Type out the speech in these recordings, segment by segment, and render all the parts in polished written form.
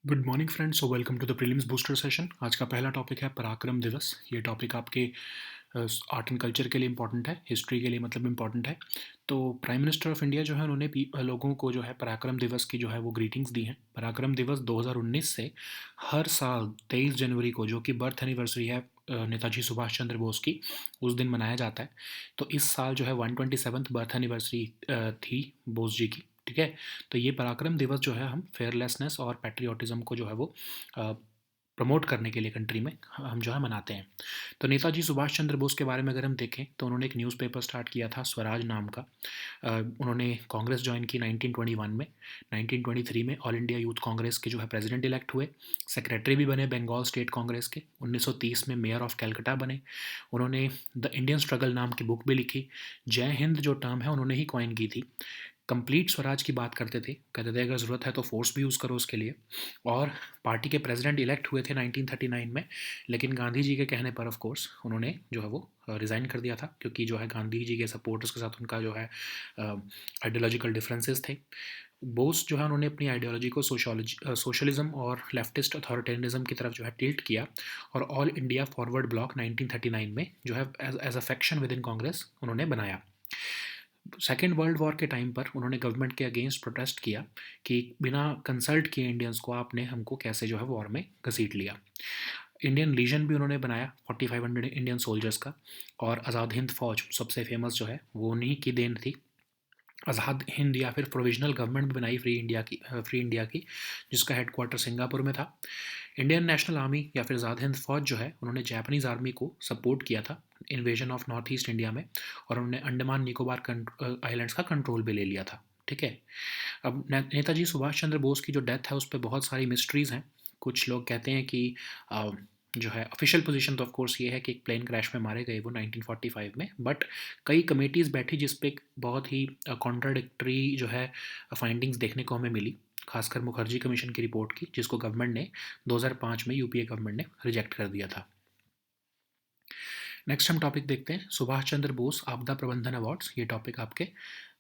Good morning friends, so welcome to the prelims booster session. आज का पहला topic है पराक्रम दिवस। ये टॉपिक आपके आर्ट एंड कल्चर के लिए इंपॉर्टेंट है, हिस्ट्री के लिए मतलब इंपॉर्टेंट है। तो प्राइम मिनिस्टर ऑफ इंडिया जो है उन्होंने लोगों को जो है पराक्रम दिवस की जो है वो ग्रीटिंग्स दी हैं। पराक्रम दिवस 2019 से हर साल 23 जनवरी को, जो कि बर्थ एनिवर्सरी है नेताजी सुभाष चंद्र बोस की, उस दिन मनाया जाता है। तो इस साल जो है 127th बर्थ एनिवर्सरी थी बोस जी की। ठीक है। तो ये पराक्रम दिवस जो है हम फेयरलेसनेस और पैट्रियोटिज्म को जो है वो प्रमोट करने के लिए कंट्री में हम जो है मनाते हैं। तो नेताजी सुभाष चंद्र बोस के बारे में अगर हम देखें तो उन्होंने एक न्यूज़पेपर स्टार्ट किया था स्वराज नाम का। उन्होंने कांग्रेस ज्वाइन की 1921 में। 1923 में ऑल इंडिया यूथ कांग्रेस के जो है प्रेसिडेंट इलेक्ट हुए। सेक्रेटरी भी बने बंगाल स्टेट कांग्रेस के। 1930 में मेयर ऑफ कैलकाटा बने। उन्होंने द इंडियन स्ट्रगल नाम की बुक भी लिखी। जय हिंद जो टर्म है उन्होंने ही कॉइन की थी। कंप्लीट स्वराज की बात करते थे, कहते थे अगर ज़रूरत है तो फोर्स भी यूज़ करो उसके लिए। और पार्टी के प्रेसिडेंट इलेक्ट हुए थे 1939 में, लेकिन गांधी जी के कहने पर ऑफ कोर्स उन्होंने जो है वो रिज़ाइन कर दिया था, क्योंकि जो है गांधी जी के सपोर्टर्स के साथ उनका जो है आइडियोलॉजिकल डिफरेंसेस थे। बोस जो है उन्होंने अपनी आइडियोलॉजी को सोशलिज्म और लेफ्टिस्ट अथॉरिटेरियनिज्म की तरफ जो है टिल्ट किया। और ऑल इंडिया फॉरवर्ड ब्लॉक 1939 में जो है as a faction within Congress उन्होंने बनाया। सेकेंड वर्ल्ड वॉर के टाइम पर उन्होंने गवर्नमेंट के अगेंस्ट प्रोटेस्ट किया कि बिना कंसल्ट किए इंडियंस को आपने हमको कैसे जो है वॉर में घसीट लिया। इंडियन लीजन भी उन्होंने बनाया 4500 इंडियन सोल्जर्स का। और आज़ाद हिंद फौज सबसे फेमस जो है वो उन्हीं की देन थी। आज़ाद हिंद या फिर प्रोविजनल गवर्नमेंट भी बनाई फ्री इंडिया की, जिसका हेडक्वार्टर सिंगापुर में था। इंडियन नेशनल आर्मी या फिर आज़ाद हिंद फौज जो है उन्होंने जापानीज़ आर्मी को सपोर्ट किया था invasion of north east India में। और उन्होंने अंडमान निकोबार आइलैंड्स का कंट्रोल भी ले लिया था। ठीक है। अब नेताजी सुभाष चंद्र बोस की जो डेथ है उस पर बहुत सारी मिस्ट्रीज़ हैं। कुछ लोग कहते हैं कि जो है ऑफिशियल पोजीशन तो ऑफ कोर्स ये है कि एक प्लेन क्रैश में मारे गए वो 1945 में, बट कई कमेटीज़ बैठी जिस पे एक बहुत ही कॉन्ट्राडिक्टरी जो है फाइंडिंग्स देखने को हमें मिली। खासकर मुखर्जी कमीशन की रिपोर्ट की, जिसको गवर्नमेंट ने 2005 में यूपीए गवर्नमेंट ने रिजेक्ट कर दिया था। नेक्स्ट हम टॉपिक देखते हैं सुभाष चंद्र बोस आपदा प्रबंधन अवार्ड्स। ये टॉपिक आपके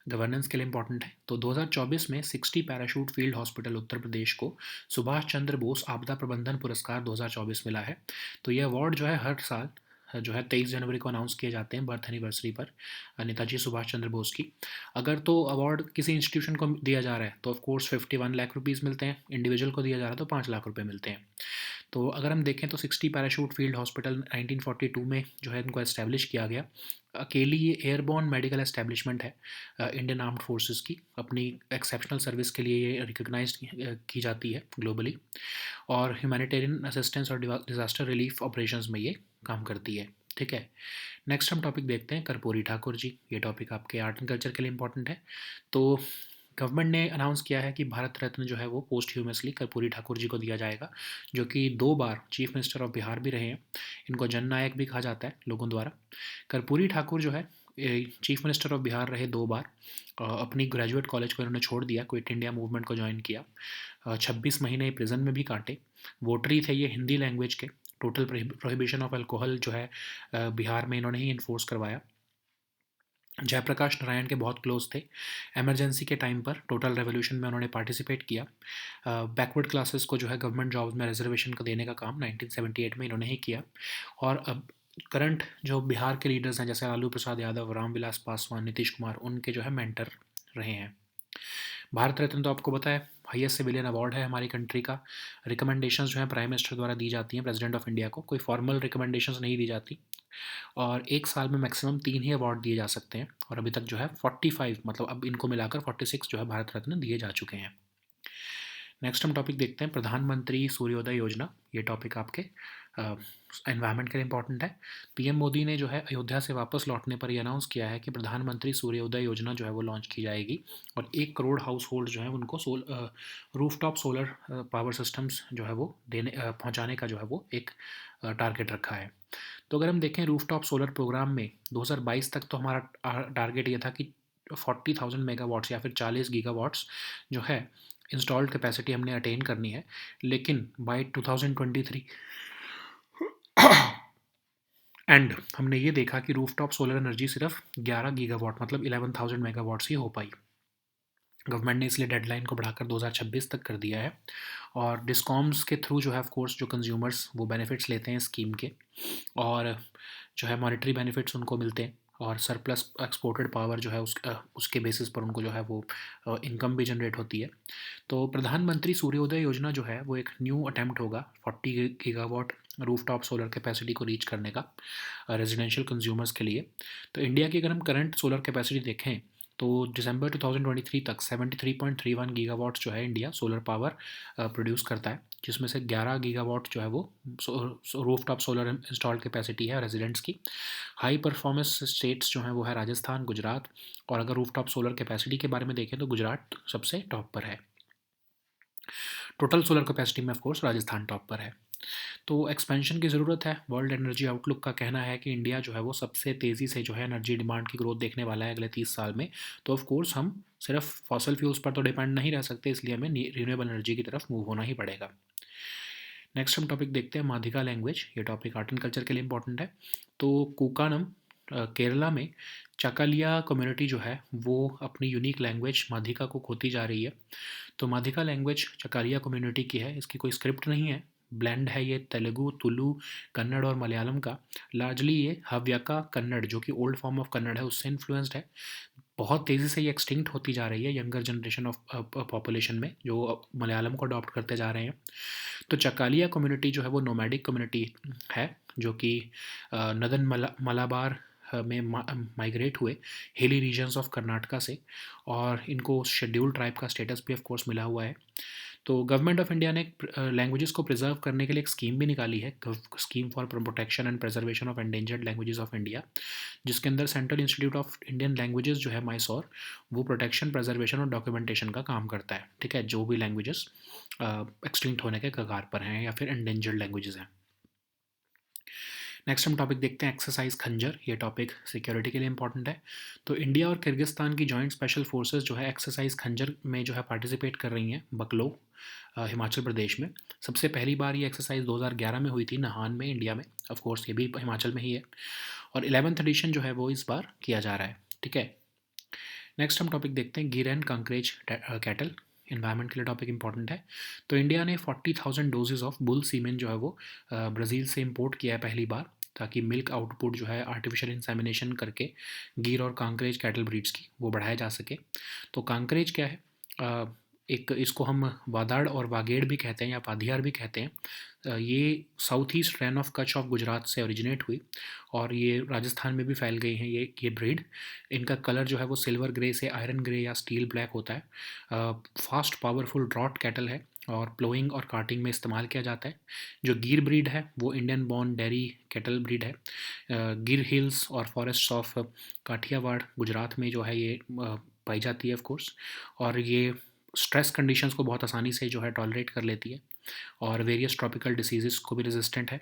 गवर्नेंस के लिए इंपॉर्टेंट है। तो 2024 में 60 parachute field hospital Uttar Pradesh को सुभाष चंद्र बोस आपदा प्रबंधन पुरस्कार 2024 मिला है। तो ये अवार्ड जो है हर साल जो है 23 जनवरी को अनाउंस किए जाते हैं बर्थ एनिवर्सरी पर नेताजी सुभाष चंद्र बोस की। अगर तो अवार्ड किसी इंस्टीट्यूशन को दिया जा रहा है तो ऑफ कोर्स 51 लाख रुपीज़ मिलते हैं, इंडिविजुअल को दिया जा रहा है तो 5 लाख रुपए मिलते हैं। तो अगर हम देखें तो 60 पैराशूट फील्ड हॉस्पिटल 1942 में जो है इनको एस्टेब्लिश किया गया। अकेली ये एयरबॉर्न मेडिकल एस्टेब्लिशमेंट है इंडियन आर्म्ड फोर्सेस की। अपनी एक्सेप्शनल सर्विस के लिए ये रिकग्नाइज की जाती है ग्लोबली। और ह्यूमैनिटेरियन असिस्टेंस और डिज़ास्टर रिलीफ ऑपरेशंस में ये काम करती है। ठीक है। नेक्स्ट हम टॉपिक देखते हैं कर्पूरी ठाकुर जी। ये टॉपिक आपके आर्ट एंड कल्चर के लिए इंपॉर्टेंट है। तो गवर्नमेंट ने अनाउंस किया है कि भारत रत्न जो है वो पोस्ट ह्यूमसली कर्पूरी ठाकुर जी को दिया जाएगा, जो कि 2 बार चीफ मिनिस्टर ऑफ बिहार भी रहे हैं। इनको जननायक भी कहा जाता है लोगों द्वारा। कर्पूरी ठाकुर जो है चीफ मिनिस्टर ऑफ बिहार रहे 2 बार। अपनी ग्रेजुएट कॉलेज को इन्होंने छोड़ दिया, क्विट इंडिया मूवमेंट को ज्वाइन किया। 26 महीने प्रिजन में भी काटे। वोटरी थे ये हिंदी लैंग्वेज के। टोटल प्रोहिबिशन ऑफ अल्कोहल जो है बिहार में इन्होंने ही इन्फोर्स करवाया। जयप्रकाश नारायण के बहुत क्लोज थे। इमरजेंसी के टाइम पर टोटल रेवोल्यूशन में उन्होंने पार्टिसिपेट किया। बैकवर्ड क्लासेस को जो है गवर्नमेंट जॉब्स में रिजर्वेशन को देने का काम 1978 में इन्होंने ही किया। और अब करंट जो बिहार के लीडर्स हैं जैसे लालू प्रसाद यादव, रामविलास पासवान, नीतीश कुमार, उनके जो है मेंटर रहे हैं। भारत रत्न तो आपको पता है हाईएस्ट सिविलियन अवार्ड है हमारी कंट्री का। रिकमेंडेशंस जो है प्राइम मिनिस्टर द्वारा दी जाती हैं प्रेसिडेंट ऑफ इंडिया को, कोई फॉर्मल रिकमेंडेशंस नहीं दी जाती। और एक साल में मैक्सिमम 3 ही अवार्ड दिए जा सकते हैं। और अभी तक जो है 45 मतलब अब इनको मिलाकर 46 जो है भारत रत्न दिए जा चुके हैं। नेक्स्ट हम टॉपिक देखते हैं प्रधानमंत्री सूर्योदय योजना। ये टॉपिक आपके एनवायरनमेंट के लिए इंपॉर्टेंट है। पीएम मोदी ने जो है अयोध्या से वापस लौटने पर यह अनाउंस किया है कि प्रधानमंत्री सूर्योदय योजना जो है वो लॉन्च की जाएगी। और 1 करोड़ हाउस होल्ड जो है उनको रूफटॉप सोलर पावर सिस्टम्स जो है वो देने पहुँचाने का जो है वो एक टारगेट रखा है। तो अगर हम देखें रूफटॉप सोलर प्रोग्राम में 2022 तक तो हमारा टारगेट ये था कि 40,000 मेगावाट्स या फिर 40 गीगावाट्स जो है इंस्टॉल्ड कैपेसिटी हमने अटेन करनी है। लेकिन बाय 2023 एंड हमने ये देखा कि रूफटॉप सोलर एनर्जी सिर्फ 11 गीगावाट मतलब 11,000 मेगावाट्स ही हो पाई। गवर्नमेंट ने इसलिए डेडलाइन को बढ़ाकर 2026 तक कर दिया है। और डिस्कॉम्स के थ्रू जो है ऑफ कोर्स जो कंज्यूमर्स वो बेनिफिट्स लेते हैं स्कीम के, और जो है मॉनेटरी बेनिफिट्स उनको मिलते हैं, और सरप्लस एक्सपोर्टेड पावर जो है उसके बेसिस पर उनको जो है वो इनकम भी जनरेट होती है। तो प्रधानमंत्री सूर्योदय योजना जो है वो एक न्यू अटेम्प्ट होगा 40 गीगावाट रूफटॉप सोलर कैपेसिटी को रीच करने का रेजिडेंशियल कंज्यूमर्स के लिए। तो इंडिया की अगर हम करंट सोलर कैपेसिटी देखें तो दिसंबर 2023 तक 73.31 गीगावाट्स जो है इंडिया सोलर पावर प्रोड्यूस करता है, जिसमें से 11 गीगावाट जो है वो रूफटॉप सोलर इंस्टॉल्ड कैपेसिटी है रेजिडेंट्स की। हाई परफॉर्मेंस स्टेट्स जो हैं वो है राजस्थान, गुजरात, और अगर रूफटॉप सोलर कैपेसिटी के बारे में देखें तो गुजरात सबसे टॉप पर है। टोटल सोलर कैपेसिटी में ऑफ कोर्स राजस्थान टॉप पर है। तो एक्सपेंशन की ज़रूरत है। वर्ल्ड एनर्जी आउटलुक का कहना है कि इंडिया जो है वो सबसे तेज़ी से जो है एनर्जी डिमांड की ग्रोथ देखने वाला है अगले 30 साल में। तो ऑफ कोर्स हम सिर्फ फॉसल फ्यूल्स पर तो डिपेंड नहीं रह सकते, इसलिए हमें रिन्यूएबल एनर्जी की तरफ मूव होना ही पड़ेगा। नेक्स्ट हम टॉपिक देखते हैं माधिका लैंग्वेज। ये टॉपिक आर्ट एंड कल्चर के लिए इंपॉर्टेंट है। तो कूकानम केरला में चाकालिया कम्युनिटी जो है वो अपनी यूनिक लैंग्वेज माधिका को खोती जा रही है। तो माधिका लैंग्वेज चकालिया कम्युनिटी की है, इसकी कोई स्क्रिप्ट नहीं है, ब्लेंड है ये तेलुगु, तुलु, कन्नड़ और मलयालम का। लार्जली ये हव्यका कन्नड़ जो कि ओल्ड फॉर्म ऑफ कन्नड़ है उससे इन्फ्लुएंस्ड है। बहुत तेज़ी से ये एक्सटिंक्ट होती जा रही है यंगर जनरेशन ऑफ पॉपुलेशन में, जो मलयालम को अडॉप्ट करते जा रहे हैं। तो चकालिया कम्युनिटी जो है वो नोमैडिक कम्युनिटी है, जो कि नदन मलाबार में माइग्रेट हुए हिली रीजन्स ऑफ कर्नाटका से, और इनको शेड्यूल्ड ट्राइब का स्टेटस भी ऑफ कोर्स मिला हुआ है। तो गवर्नमेंट ऑफ इंडिया ने लैंग्वेजेस को प्रिजर्व करने के लिए एक स्कीम भी निकाली है, scheme for protection and preservation of endangered languages of India, जिसके अंदर central institute of Indian languages जो है माइसोर, वो प्रोटेक्शन, प्रिजर्वेशन और डॉक्यूमेंटेशन का काम करता है। ठीक है, जो भी लैंग्वेजेस एक्सटिंक्ट होने के कगार पर हैं या फिर एंडेंजर्ड लैंग्वेजेस हैं। नेक्स्ट हम टॉपिक देखते हैं एक्सरसाइज खंजर। ये टॉपिक सिक्योरिटी के लिए इंपॉर्टेंट है। तो इंडिया और किर्गिस्तान की जॉइंट स्पेशल फोर्सेस जो है एक्सरसाइज खंजर में जो है पार्टिसिपेट कर रही हैं बकलो, हिमाचल प्रदेश में। सबसे पहली बार ये एक्सरसाइज 2011 में हुई थी नाहन में, इंडिया में। ऑफ कोर्स ये भी हिमाचल में ही है, और 11th एडिशन जो है वो इस बार किया जा रहा है। ठीक है, नेक्स्ट हम टॉपिक देखते हैं गिर एंड कंकरेज कैटल। इन्वायरमेंट के लिए टॉपिक इंपॉर्टेंट है। तो इंडिया ने 40,000 डोजेज ऑफ बुल सीमेन जो है वो ब्राज़ील से इंपोर्ट किया है पहली बार, ताकि मिल्क आउटपुट जो है आर्टिफिशियल इंसेमिनेशन करके गिर और कांकरेज कैटल ब्रीड्स की वो बढ़ाया जा सके। तो कांकरेज क्या है? एक इसको हम वादाड़ और वागेड़ भी कहते हैं या पाधियार भी कहते हैं। ये south east Rann of Kutch of Gujarat से ओरिजिनेट हुई, और ये राजस्थान में भी फैल गई हैं ये ब्रीड। इनका कलर जो है वो सिल्वर ग्रे से आयरन ग्रे या स्टील ब्लैक होता है। फास्ट पावरफुल ड्रॉट कैटल है, और प्लोइंग और कार्टिंग में इस्तेमाल किया जाता है। जो गिर ब्रीड है वो Indian born dairy cattle breed है। गिर हिल्स और फॉरेस्ट ऑफ काठियावाड़ गुजरात में जो है ये पाई जाती है ऑफ कोर्स, और ये स्ट्रेस कंडीशंस को बहुत आसानी से जो है टॉलरेट कर लेती है, और वेरियस ट्रॉपिकल डिसीज़ को भी रेजिस्टेंट है।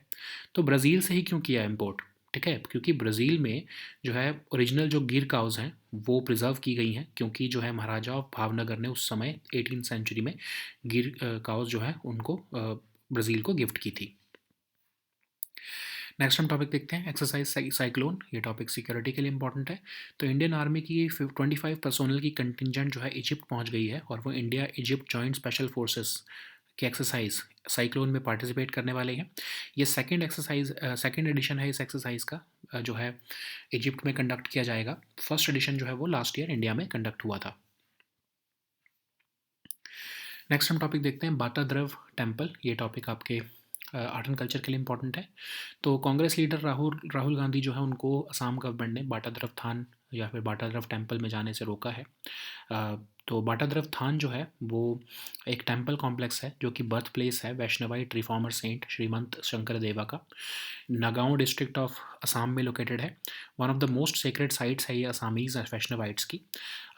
तो ब्राज़ील से ही क्यों किया इम्पोर्ट? ठीक है, क्योंकि ब्राज़ील में जो है ओरिजिनल जो गिर काउज़ हैं वो प्रिजर्व की गई हैं, क्योंकि जो है महाराजा ऑफ भावनगर ने उस समय 18th सेंचुरी में गिर काउज़ जो है उनको ब्राज़ील को गिफ्ट की थी। नेक्स्ट हम टॉपिक देखते हैं एक्सरसाइज साइक्लोन। ये टॉपिक सिक्योरिटी के लिए इंपॉर्टेंट है। तो इंडियन आर्मी की 25 पर्सोनल की कंटिजेंट जो है इजिप्ट पहुंच गई है, और वो India Egypt joint special forces के एक्सरसाइज साइक्लोन में पार्टिसिपेट करने वाले हैं। ये सेकेंड एडिशन है इस एक्सरसाइज का, जो है इजिप्ट में कंडक्ट किया जाएगा। फर्स्ट एडिशन जो है वो लास्ट ईयर इंडिया में कंडक्ट हुआ था। नेक्स्ट हम टॉपिक देखते हैं बाटा द्रव टेम्पल। ये टॉपिक आपके आर्ट एंड कल्चर के लिए इंपॉर्टेंट है। तो कांग्रेस लीडर राहुल गांधी जो है उनको असम गवर्नमेंट ने बाटा द्रव थान या फिर बाटा द्रव टेम्पल में जाने से रोका है। तो बाटा द्रव थान जो है वो एक टेम्पल कॉम्प्लेक्स है जो कि बर्थ प्लेस है वैष्णवाइट रिफॉर्मर सेंट श्रीमंत शंकर देवा का। नागांव डिस्ट्रिक्ट ऑफ असम में लोकेटेड है। One of the most sacred sites है ये असामीज वैष्णवाइट्स की।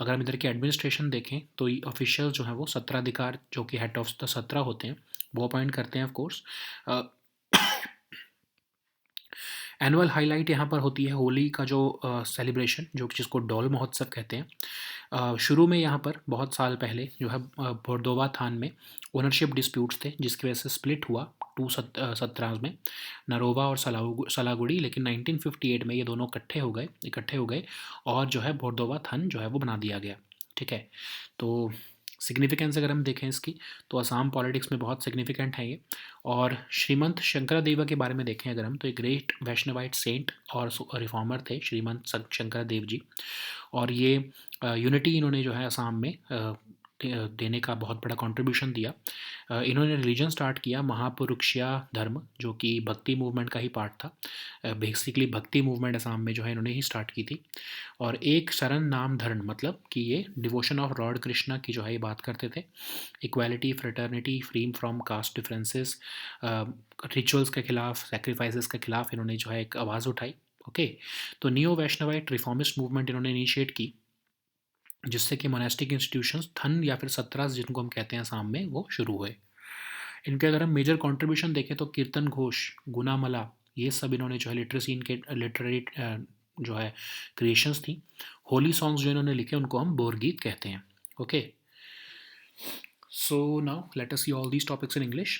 अगर हम इधर की एडमिनिस्ट्रेशन देखें तो ऑफिशियल जो है वो सत्राधिकार जो कि हेड ऑफ द 17 होते हैं वो अपॉइंट करते हैं ऑफ कोर्स। एनुअल हाईलाइट यहाँ पर होती है होली का जो सेलिब्रेशन, जो जिसको डोल महोत्सव कहते हैं। शुरू में यहाँ पर बहुत साल पहले जो है बोरदोवा थान में ओनरशिप डिस्प्यूट्स थे, जिसकी वजह से स्प्लिट हुआ 217 में नरोवा और सलागुड़ी। लेकिन 1958 में ये दोनों इकट्ठे हो गए और जो है बोरदोवा थान जो है वो बना दिया गया। ठीक है। तो सिग्निफिकेंस अगर हम देखें इसकी, तो असम पॉलिटिक्स में बहुत सिग्निफिकेंट है ये। और श्रीमंत शंकरदेव के बारे में देखें अगर हम, तो एक ग्रेट वैष्णवाइट सेंट और रिफॉर्मर थे श्रीमंत शंकरदेव जी। और ये यूनिटी इन्होंने जो है असम में देने का बहुत बड़ा कंट्रीब्यूशन दिया। इन्होंने रिलीजन स्टार्ट किया महापुरुषिया धर्म, जो कि भक्ति मूवमेंट का ही पार्ट था। बेसिकली भक्ति मूवमेंट असम में जो है इन्होंने ही स्टार्ट की थी। और एक शरण नाम धर्म, मतलब कि ये डिवोशन ऑफ लॉर्ड कृष्णा की जो है ये बात करते थे। Equality, fraternity, free from cast differences, rituals के खिलाफ, सेक्रीफाइसेस के खिलाफ इन्होंने जो है एक आवाज़ उठाई। ओके। तो नियो वैष्णवाइट रिफॉर्मिस्ट मूवमेंट इन्होंने इनिशिएट की, जिससे कि मोनास्टिक इंस्टीट्यूशंस थन या फिर सत्रास जिनको हम कहते हैं आसाम में, वो शुरू हुए। इनके अगर हम मेजर कंट्रीब्यूशन देखें तो कीर्तन घोष, गुनामला, ये सब इन्होंने जो है लिटरेसी इनके लिटरेरी जो है क्रिएशंस थी। होली सॉन्ग्स जो इन्होंने लिखे उनको हम बोरगीत कहते हैं। Okay. So now let us see all these topics in English.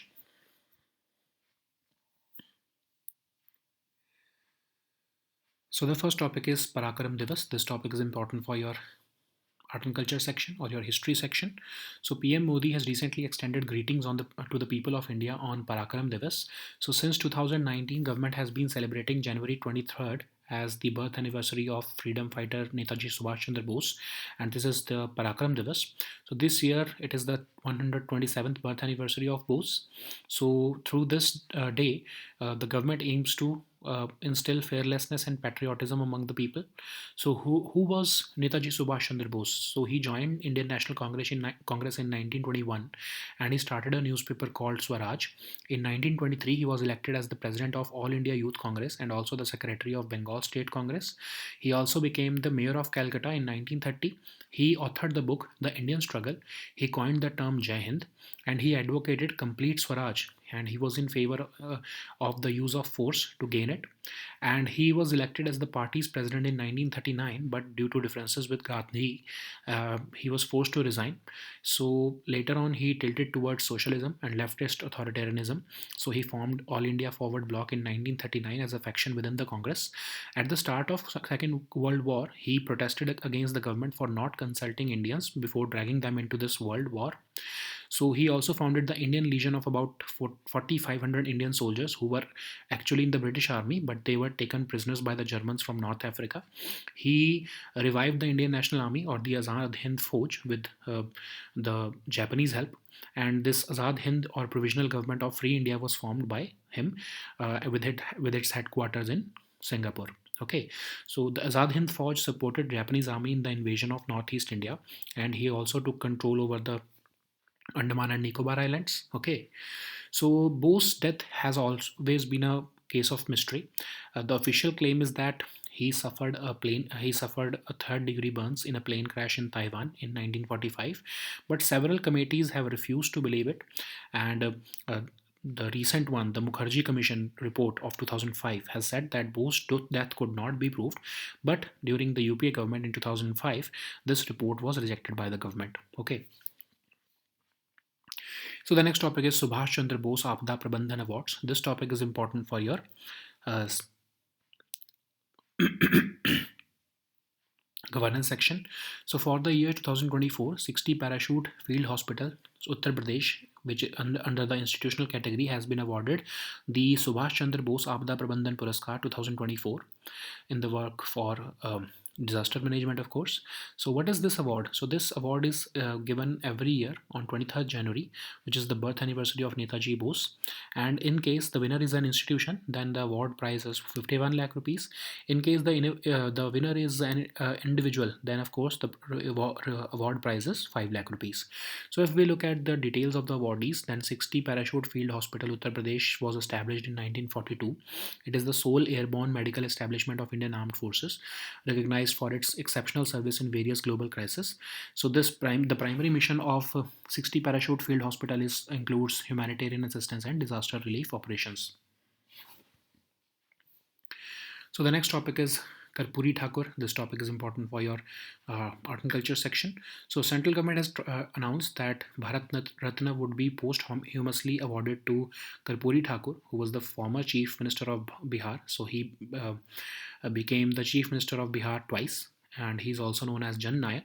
So the first topic is Parakaram Divas. This topic is important for your art and culture section or your history section. So PM Modi has recently extended greetings to the people of India on Parakaram Divas. So since 2019, government has been celebrating January 23rd as the birth anniversary of freedom fighter Netaji Subhash Chandra Bose, and this is the Parakaram Divas. So this year it is the 127th birth anniversary of Bose. So through this day, the government aims to instill fearlessness and patriotism among the people. So who was Netaji Subhash Chandra Bose? So he joined Indian National Congress in 1921, and he started a newspaper called Swaraj. In 1923, he was elected as the president of All India Youth Congress and also the secretary of Bengal State Congress. He also became the mayor of Calcutta in 1930. He authored the book The Indian Struggle. He coined the term Jai Hind, and he advocated complete Swaraj, and he was in favor of the use of force to gain it. And he was elected as the party's president in 1939, but due to differences with Gandhi, he was forced to resign. So later on, he tilted towards socialism and leftist authoritarianism. So he formed All India Forward Bloc in 1939 as a faction within the Congress. At the start of Second World War, he protested against the government for not consulting Indians before dragging them into this world war. So he also founded the Indian Legion of about 4,500 Indian soldiers who were actually in the British Army, but they were taken prisoners by the Germans from North Africa. He revived the Indian National Army, or the Azad Hind Fauj, with the Japanese help. And this Azad Hind, or Provisional Government of Free India, was formed by him, with its headquarters in Singapore. Okay, so the Azad Hind Fauj supported Japanese army in the invasion of Northeast India, and he also took control over the Andaman and Nicobar Islands. Okay, so Bose's death has always been a case of mystery. The official claim is that he suffered a third degree burns in a plane crash in Taiwan in 1945, but several committees have refused to believe it. And the recent one, the Mukherjee Commission report of 2005, has said that Bose's death could not be proved, but during the UPA government in 2005, this report was rejected by the government. Okay. So the next topic is Subhash Chandra Bose Aapda Prabandhan Awards. This topic is important for your uh, governance section. So for the year 2024, 60 Parachute Field Hospital, Uttar Pradesh, which under the institutional category, has been awarded the Subhash Chandra Bose Aapda Prabandhan Puraskar 2024 in the work for disaster management, of course. So what is this award? So this award is given every year on 23rd January, which is the birth anniversary of Netaji Bose. And in case the winner is an institution, then the award prize is 51 lakh rupees. In case the winner is an individual, then of course the award prize is 5 lakh rupees. So if we look at the details of the awardees, then 60 Parachute Field Hospital, Uttar Pradesh, was established in 1942. It is the sole airborne medical establishment of Indian Armed Forces, recognized for its exceptional service in various global crises. So the primary mission of 60 Parachute Field Hospital includes humanitarian assistance and disaster relief operations. So the next topic is Karpuri Thakur. This topic is important for your art and culture section. So central government has announced that Bharat Ratna would be posthumously awarded to Karpuri Thakur, who was the former chief minister of Bihar. So he became the chief minister of Bihar twice, and he's also known as Jan Nayak.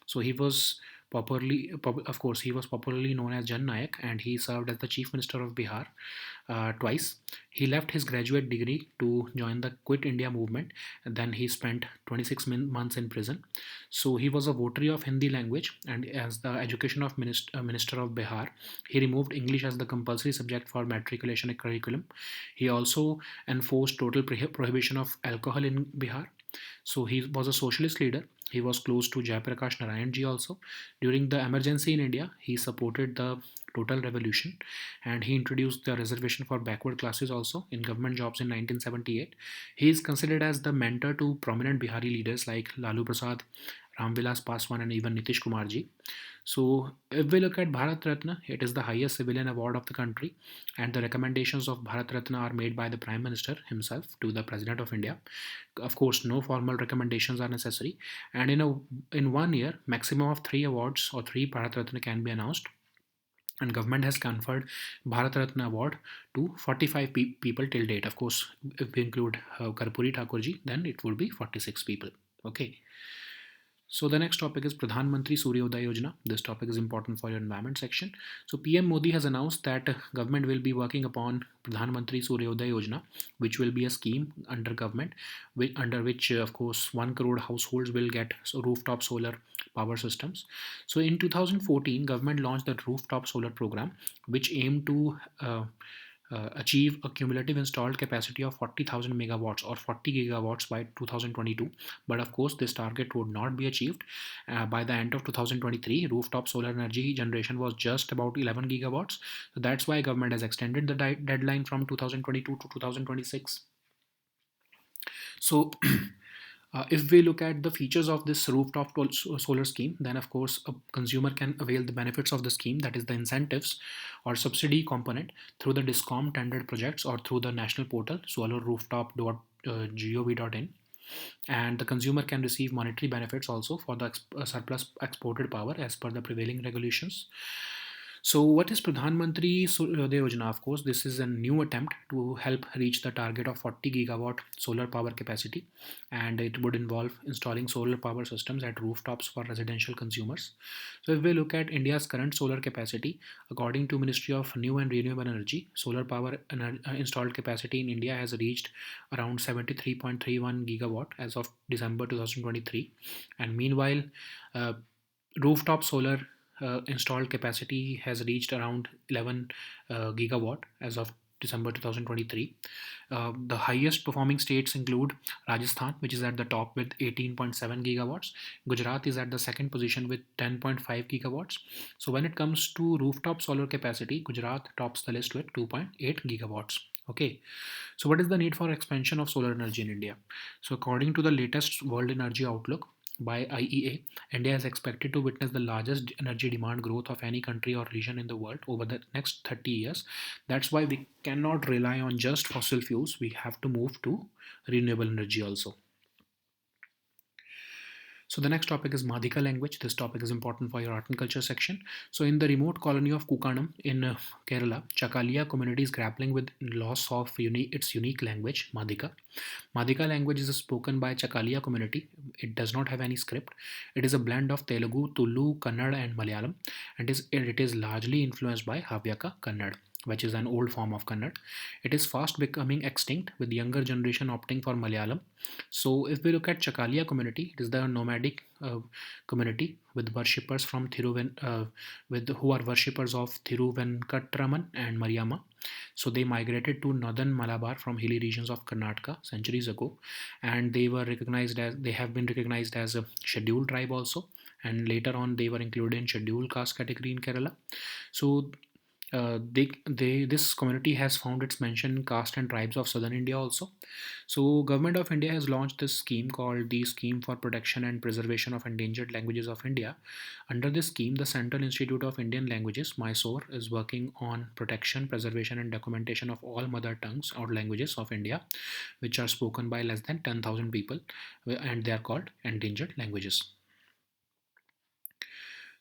So he was of course, he was popularly known as Jan Nayak, and he served as the Chief Minister of Bihar twice. He left his graduate degree to join the Quit India movement, and then he spent 26 months in prison. So he was a votary of Hindi language, and as the Education of Minister of Bihar, he removed English as the compulsory subject for matriculation curriculum. He also enforced total prohibition of alcohol in Bihar. So he was a socialist leader. He was close to Jayaprakash Narayan ji also. During the emergency in India, he supported the total revolution, and he introduced the reservation for backward classes also in government jobs in 1978. He is considered as the mentor to prominent Bihari leaders like Lalu Prasad, Ramvilas Paswan, and even Nitish Kumar ji. So, if we look at Bharat Ratna, it is the highest civilian award of the country, and the recommendations of Bharat Ratna are made by the Prime Minister himself to the President of India. Of course, no formal recommendations are necessary, and in 1 year, maximum of three awards or three Bharat Ratna can be announced. And government has conferred Bharat Ratna award to 45 people till date. Of course, if we include Karpuri Thakurji, then it would be 46 people. Okay. So the next topic is Pradhan Mantri Suryodaya Yojana. This topic is important for your environment section. So PM Modi has announced that government will be working upon Pradhan Mantri Suryodaya Yojana, which will be a scheme under government, under which of course 1 crore households will get rooftop solar power systems. So in 2014, government launched the rooftop solar program, which aimed to achieve a cumulative installed capacity of 40,000 megawatts or 40 gigawatts by 2022. But of course, this target would not be achieved. By the end of 2023, rooftop solar energy generation was just about 11 gigawatts. So that's why government has extended the deadline from 2022 to 2026. So if we look at the features of this rooftop solar scheme, then of course a consumer can avail the benefits of the scheme, that is the incentives or subsidy component, through the DISCOM tendered projects or through the national portal solarrooftop.gov.in. And the consumer can receive monetary benefits also for the surplus exported power as per the prevailing regulations. So, what is Pradhan Mantri Suryodaya Yojana? Of course, this is a new attempt to help reach the target of 40 gigawatt solar power capacity, and it would involve installing solar power systems at rooftops for residential consumers. So, if we look at India's current solar capacity, according to Ministry of New and Renewable Energy, solar power installed capacity in India has reached around 73.31 gigawatt as of December 2023, and meanwhile, uh, rooftop solar installed capacity has reached around 11 gigawatt as of December 2023. The highest performing states include Rajasthan, which is at the top with 18.7 gigawatts. Gujarat is at the second position with 10.5 gigawatts. So when it comes to rooftop solar capacity, Gujarat tops the list with 2.8 gigawatts. Okay, so what is the need for expansion of solar energy in India? So according to the latest World Energy Outlook by IEA, India is expected to witness the largest energy demand growth of any country or region in the world over the next 30 years. That's why we cannot rely on just fossil fuels. We have to move to renewable energy also. So the next topic is Madhika language. This topic is important for your art and culture section. So in the remote colony of Kukanam in Kerala, Chakalia community is grappling with loss of its unique language, Madhika. Madhika language is spoken by Chakalia community. It does not have any script. It is a blend of Telugu, Tulu, Kannada, and Malayalam, and it is largely influenced by Havyaka Kannada, which is an old form of Kannada. It is fast becoming extinct, with younger generation opting for Malayalam. So, if we look at Chakalia community, it is the nomadic community with worshippers from with who are worshippers of Thiruvenkatraman and Mariamma. So they migrated to northern Malabar from hilly regions of Karnataka centuries ago, and they have been recognized as a scheduled tribe also, and later on they were included in scheduled caste category in Kerala. So this community has found its mention in caste and tribes of southern India also. So government of India has launched this scheme called the Scheme for Protection and Preservation of Endangered Languages of India. Under this scheme, the Central Institute of Indian Languages, Mysore, is working on protection, preservation, and documentation of all mother tongues or languages of India, which are spoken by less than 10,000 people, and they are called endangered languages.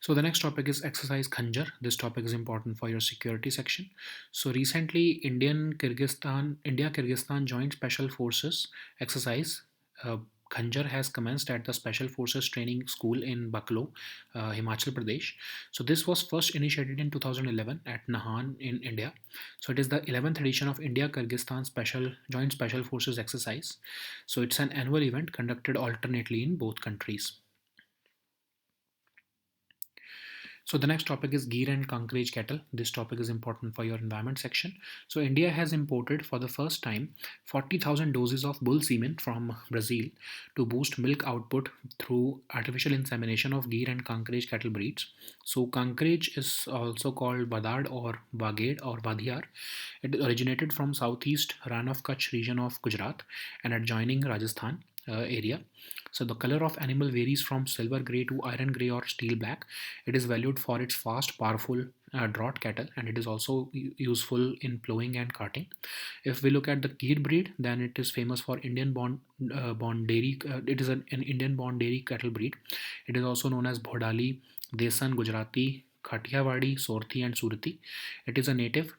So the next topic is exercise Khanjar. This topic is important for your security section. So recently, India Kyrgyzstan Joint Special Forces exercise uh, Khanjar has commenced at the Special Forces Training School in Baklo, Himachal Pradesh. So this was first initiated in 2011 at Nahan in India. So it is the 11th edition of India Kyrgyzstan Special Joint Special Forces exercise. So it's an annual event conducted alternately in both countries. So the next topic is ghee and Kankraj cattle. This topic is important for your environment section. So India has imported for the first time 40,000 doses of bull semen from Brazil to boost milk output through artificial insemination of ghee and Kankraj cattle breeds. So Kankraj is also called Badad or Baghed or Vadhiar. It originated from southeast Ran of Kutch region of Gujarat and adjoining Rajasthan area. So the color of animal varies from silver gray to iron gray or steel black. It is valued for its fast, powerful draught cattle, and it is also useful in plowing and carting. If we look at the Gir breed, then it is famous for Indian born dairy. It is an Indian born dairy cattle breed. It is also known as Bhodali, Desan, Gujarati, Kathiawadi, Sorthi, and Surati. It is a native.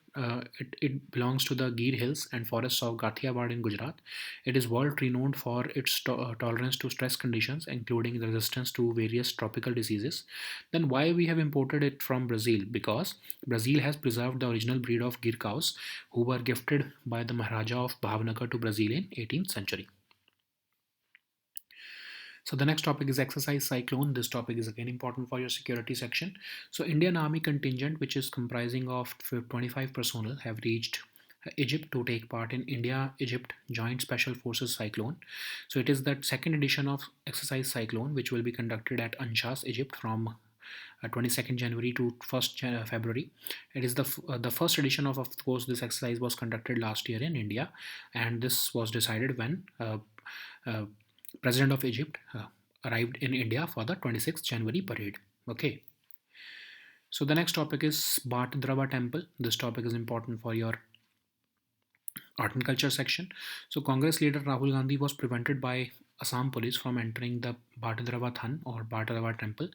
It belongs to the Gir Hills and forests of Kathiawad in Gujarat. It is world renowned for its tolerance to stress conditions, including the resistance to various tropical diseases. Then why we have imported it from Brazil? Because Brazil has preserved the original breed of Gir cows, who were gifted by the Maharaja of Bhavnagar to Brazil in 18th century. So the next topic is exercise cyclone. This topic is again important for your security section. So Indian Army contingent, which is comprising of 25 personnel, have reached Egypt to take part in India-Egypt Joint Special Forces Cyclone. So it is the second edition of exercise cyclone, which will be conducted at Anshas, Egypt from 22nd January to 1st February. It is the first edition of course, this exercise was conducted last year in India, and this was decided when uh, President of Egypt arrived in India for the 26th January parade. Okay. So the next topic is Bhat Temple. This topic is important for your art and culture section. So Congress leader Rahul Gandhi was prevented by Assam police from entering the Bhadrava Than or Bhadrava temple.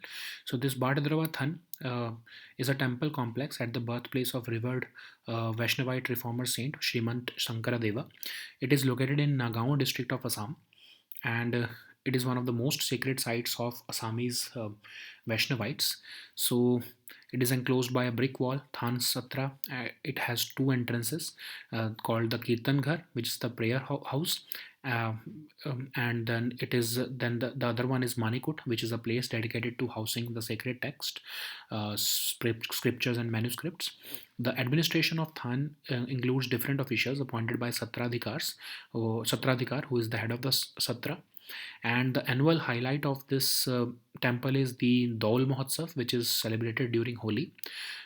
So this Bhadrava Than is a temple complex at the birthplace of revered Vaishnavite reformer saint Srimant Shankaradeva. It is located in Nagaon district of Assam, and it is one of the most sacred sites of Assamese Vaishnavites. So it is enclosed by a brick wall, Than Satra. It has two entrances called the Kirtan Ghar, which is the prayer house. Uh, and then the other one is Manikut, which is a place dedicated to housing the sacred text, scriptures and manuscripts. The administration of Than includes different officials appointed by Satradhikar, who is the head of the Satra. And the annual highlight of this temple is the Daul Mahotsav, which is celebrated during Holi.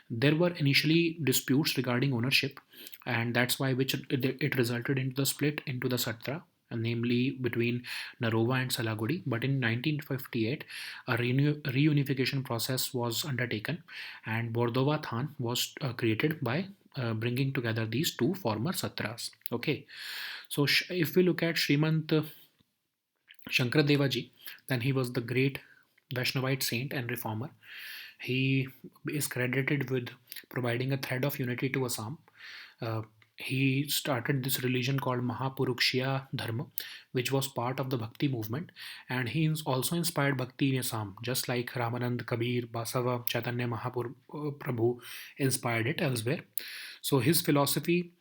There were initially disputes regarding ownership, and that's why it resulted into the split into the Satra, namely between Narova and Salagudi. But in 1958, a reunification process was undertaken, and Bordova Than was created by bringing together these two former Satras. Okay, so if we look at Srimant Shankaradeva, then he was the great Vaishnavite saint and reformer. He is credited with providing a thread of unity to Assam. Uh, he started this religion called Mahapurukshiya Dharma, which was part of the Bhakti movement, and he also inspired Bhakti in Assam, just like Ramanand, Kabir, Basava, Chaitanya Mahaprabhu inspired it elsewhere. So his philosophy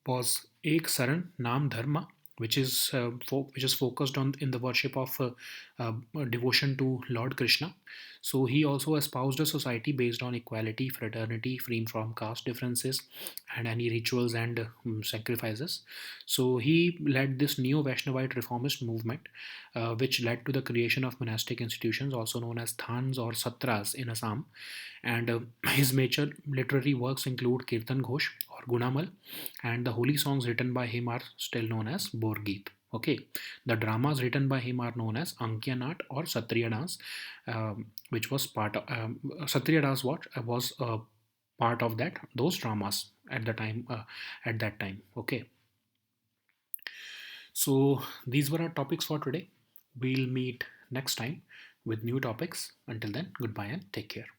was Ek Saran Nam Dharma, which is focused on in the worship of devotion to Lord Krishna. So he also espoused a society based on equality, fraternity, free from caste differences, and any rituals and sacrifices. So he led this neo Vaishnavite reformist movement, which led to the creation of monastic institutions, also known as thans or satras in Assam. And his major literary works include Kirtan Ghosh or Gunamal, and the holy songs written by him are still known as Borgeet. Okay, the dramas written by him are known as Ankya Nat or Satriya Dance, which was part of Satriya Dance. What was part of those dramas at the time at that time. Okay, so these were our topics for today. We'll meet next time with new topics. Until then, goodbye and take care.